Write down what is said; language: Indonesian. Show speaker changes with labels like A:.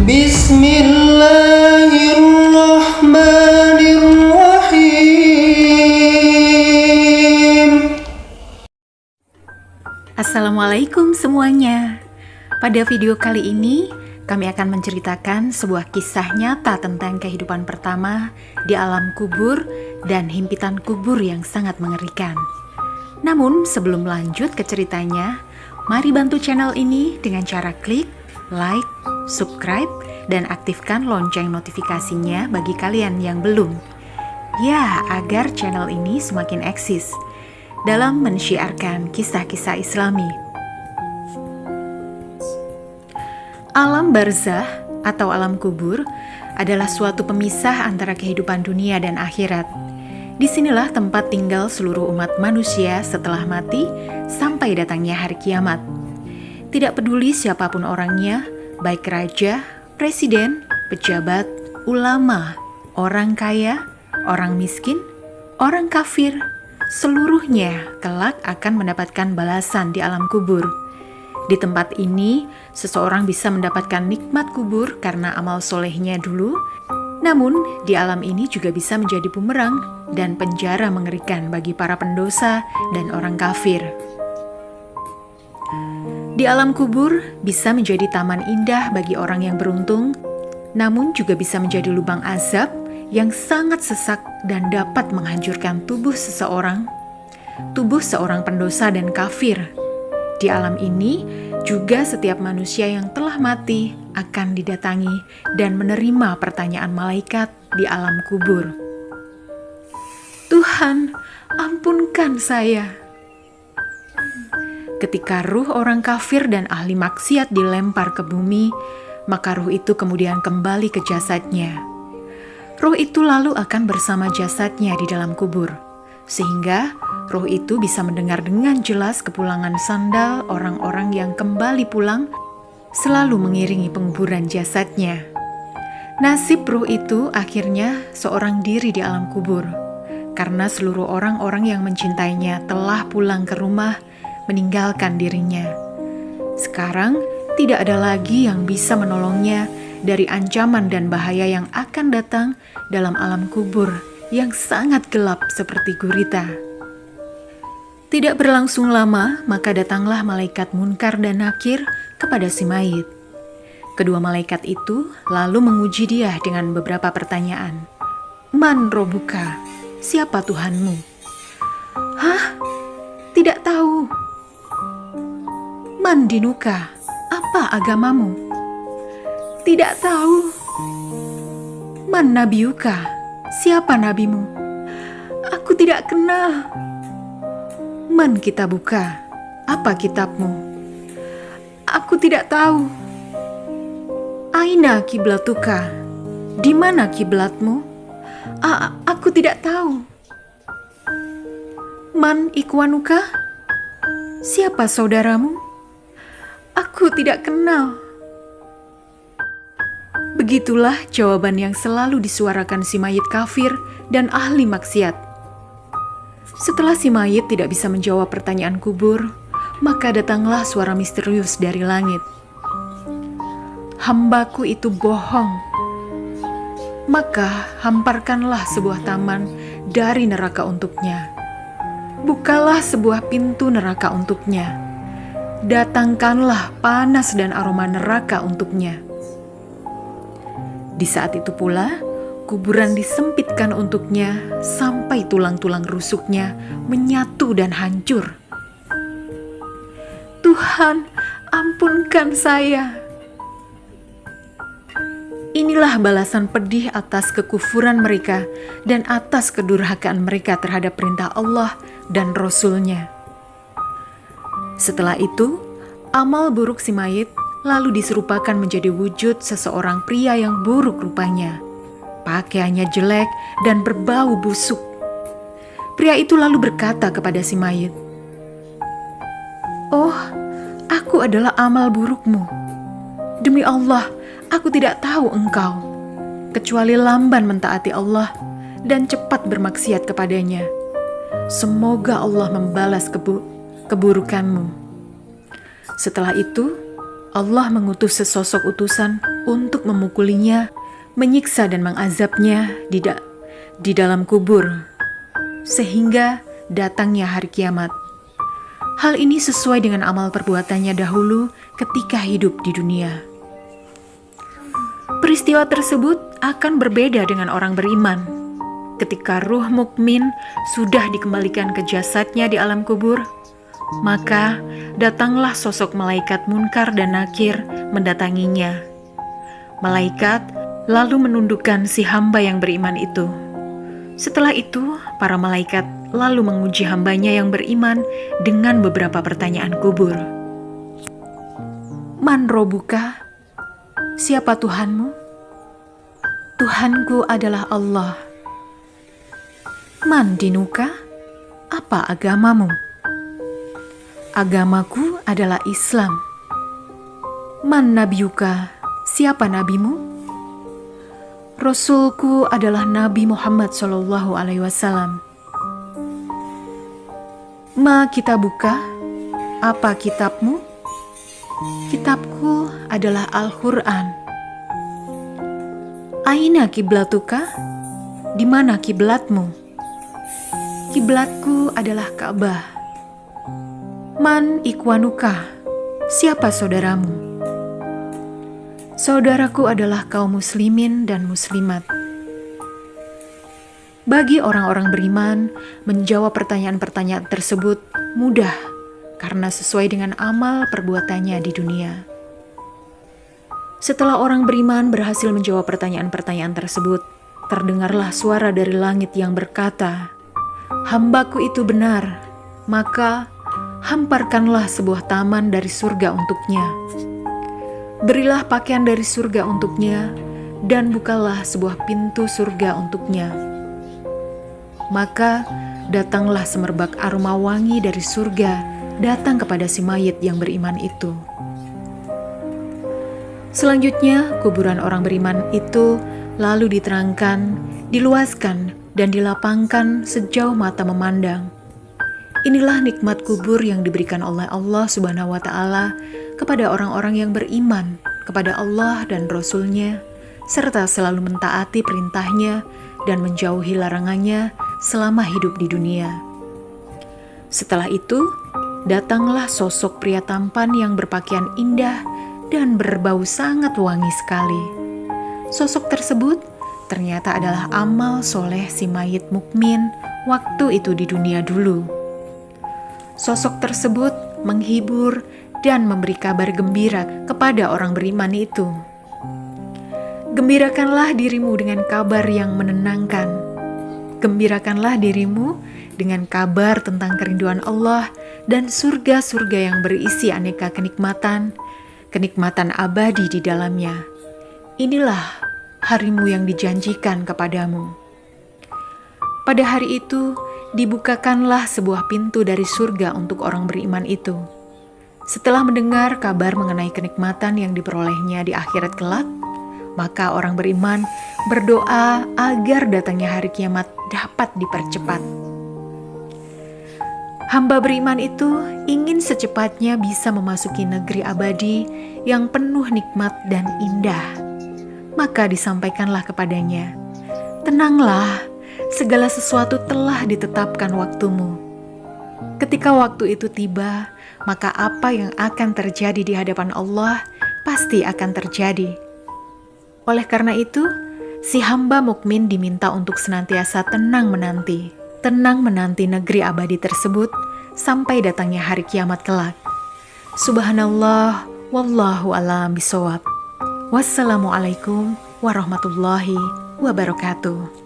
A: Bismillahirrahmanirrahim.
B: Assalamualaikum semuanya. Pada video kali ini, kami akan menceritakan sebuah kisah nyata tentang kehidupan pertama di alam kubur dan himpitan kubur yang sangat mengerikan. Namun sebelum lanjut ke ceritanya, mari bantu channel ini dengan cara klik, like, subscribe, dan aktifkan lonceng notifikasinya bagi kalian yang belum. Ya, agar channel ini semakin eksis dalam mensyiarkan kisah-kisah Islami. Alam barzah atau alam kubur adalah suatu pemisah antara kehidupan dunia dan akhirat. Disinilah tempat tinggal seluruh umat manusia setelah mati sampai datangnya hari kiamat. Tidak peduli siapapun orangnya, baik raja, presiden, pejabat, ulama, orang kaya, orang miskin, orang kafir, seluruhnya kelak akan mendapatkan balasan di alam kubur. Di tempat ini, seseorang bisa mendapatkan nikmat kubur karena amal solehnya dulu. Namun, di alam ini juga bisa menjadi bumerang dan penjara mengerikan bagi para pendosa dan orang kafir. Di alam kubur bisa menjadi taman indah bagi orang yang beruntung, namun juga bisa menjadi lubang azab yang sangat sesak dan dapat menghancurkan tubuh seorang pendosa dan kafir. Di alam ini juga setiap manusia yang telah mati akan didatangi dan menerima pertanyaan malaikat di alam kubur. Tuhan, ampunkan saya. Ketika ruh orang kafir dan ahli maksiat dilempar ke bumi, maka ruh itu kemudian kembali ke jasadnya. Ruh itu lalu akan bersama jasadnya di dalam kubur, sehingga ruh itu bisa mendengar dengan jelas kepulangan sandal orang-orang yang kembali pulang, selalu mengiringi penguburan jasadnya. Nasib ruh itu akhirnya seorang diri di alam kubur, karena seluruh orang-orang yang mencintainya telah pulang ke rumah, meninggalkan dirinya. Sekarang tidak ada lagi yang bisa menolongnya dari ancaman dan bahaya yang akan datang dalam alam kubur yang sangat gelap seperti gurita. Tidak berlangsung lama, maka datanglah malaikat Munkar dan Nakir kepada si mayit. Kedua malaikat itu lalu menguji dia dengan beberapa pertanyaan. Man robuka, siapa Tuhanmu? Hah? Tidak tahu. Man dinuka, apa agamamu? Tidak tahu. Man nabiuka, siapa nabimu? Aku tidak kenal. Man kitabuka, apa kitabmu? Aku tidak tahu. Aina kiblatuka, di mana kiblatmu? Aku tidak tahu. Man ikwanuka, siapa saudaramu? Aku tidak kenal. Begitulah jawaban yang selalu disuarakan si mayit kafir dan ahli maksiat. Setelah si mayit tidak bisa menjawab pertanyaan kubur, maka datanglah suara misterius dari langit. Hambaku itu bohong. Maka hamparkanlah sebuah taman dari neraka untuknya. Bukalah sebuah pintu neraka untuknya. Datangkanlah panas dan aroma neraka untuknya. Di saat itu pula, kuburan disempitkan untuknya sampai tulang-tulang rusuknya menyatu dan hancur. Tuhan, ampunkan saya. Inilah balasan pedih atas kekufuran mereka dan atas kedurhakaan mereka terhadap perintah Allah dan Rasul-Nya. Setelah itu, amal buruk si mayit lalu diserupakan menjadi wujud seseorang pria yang buruk rupanya. Pakaiannya jelek dan berbau busuk. Pria itu lalu berkata kepada si mayit, "Oh, aku adalah amal burukmu. Demi Allah, aku tidak tahu engkau, kecuali lamban mentaati Allah dan cepat bermaksiat kepadanya. Semoga Allah membalas keburukanmu." Setelah itu, Allah mengutus sesosok utusan untuk memukulinya, menyiksa dan mengazabnya di dalam kubur, sehingga datangnya hari kiamat. Hal ini sesuai dengan amal perbuatannya dahulu ketika hidup di dunia. Peristiwa tersebut akan berbeda dengan orang beriman. Ketika ruh mukmin sudah dikembalikan ke jasadnya di alam kubur, maka datanglah sosok malaikat Munkar dan Nakir mendatanginya. Malaikat lalu menundukkan si hamba yang beriman itu. Setelah itu, para malaikat lalu menguji hambanya yang beriman dengan beberapa pertanyaan kubur. Man robuka? Siapa Tuhanmu? Tuhanku adalah Allah. Man dinuka? Apa agamamu? Agamaku adalah Islam. Man nabiyuka? Siapa nabimu? Rasulku adalah Nabi Muhammad SAW. Ma kitabuka? Apa kitabmu? Kitabku adalah Al-Quran. Aina kiblatuka? Di mana kiblatmu? Kiblatku adalah Ka'bah. Man ikwanuka? Siapa saudaramu? Saudaraku adalah kaum muslimin dan muslimat. Bagi orang-orang beriman, menjawab pertanyaan-pertanyaan tersebut mudah karena sesuai dengan amal perbuatannya di dunia. Setelah orang beriman berhasil menjawab pertanyaan-pertanyaan tersebut, terdengarlah suara dari langit yang berkata, "Hambaku itu benar, maka hamparkanlah sebuah taman dari surga untuknya. Berilah pakaian dari surga untuknya, dan bukalah sebuah pintu surga untuknya." Maka datanglah semerbak aroma wangi dari surga datang kepada si mayit yang beriman itu. Selanjutnya, kuburan orang beriman itu lalu diterangkan, diluaskan, dan dilapangkan sejauh mata memandang. Inilah nikmat kubur yang diberikan oleh Allah Subhanahu wa Ta'ala kepada orang-orang yang beriman kepada Allah dan Rasul-Nya, serta selalu mentaati perintahnya dan menjauhi larangannya selama hidup di dunia. Setelah itu, datanglah sosok pria tampan yang berpakaian indah dan berbau sangat wangi sekali. Sosok tersebut ternyata adalah amal soleh si mayit mukmin waktu itu di dunia dulu. Sosok tersebut menghibur dan memberi kabar gembira kepada orang beriman itu. Gembirakanlah dirimu dengan kabar yang menenangkan. Gembirakanlah dirimu dengan kabar tentang kerinduan Allah dan surga-surga yang berisi aneka kenikmatan, kenikmatan abadi di dalamnya. Inilah harimu yang dijanjikan kepadamu. Pada hari itu, dibukakanlah sebuah pintu dari surga untuk orang beriman itu. Setelah mendengar kabar mengenai kenikmatan yang diperolehnya di akhirat kelak, maka orang beriman berdoa agar datangnya hari kiamat dapat dipercepat. Hamba beriman itu ingin secepatnya bisa memasuki negeri abadi yang penuh nikmat dan indah. Maka disampaikanlah kepadanya, "Tenanglah, segala sesuatu telah ditetapkan waktumu. Ketika waktu itu tiba, maka apa yang akan terjadi di hadapan Allah pasti akan terjadi." Oleh karena itu, si hamba mukmin diminta untuk senantiasa tenang menanti negeri abadi tersebut sampai datangnya hari kiamat kelak. Subhanallah, wallahu a'lam bishawab. Wassalamualaikum warahmatullahi wabarakatuh.